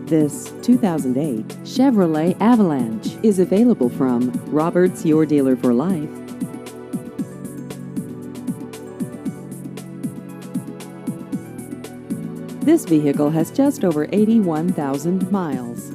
This 2008 Chevrolet Avalanche is available from Roberts, your dealer for life. This vehicle has just over 81,000 miles.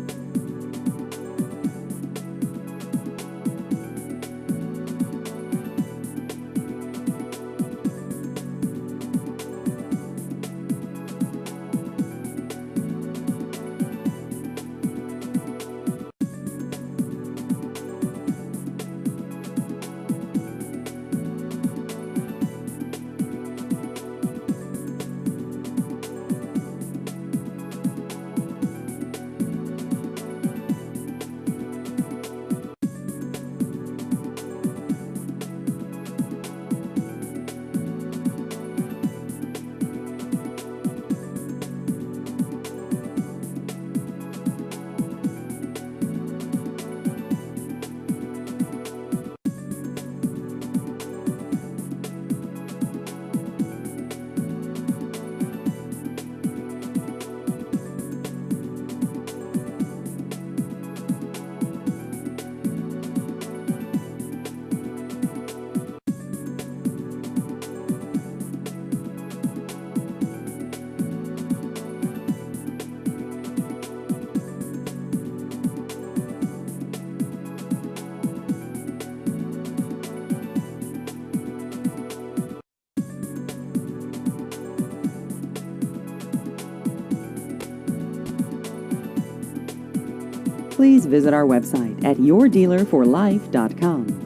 Please visit our website at yourdealerforlife.com.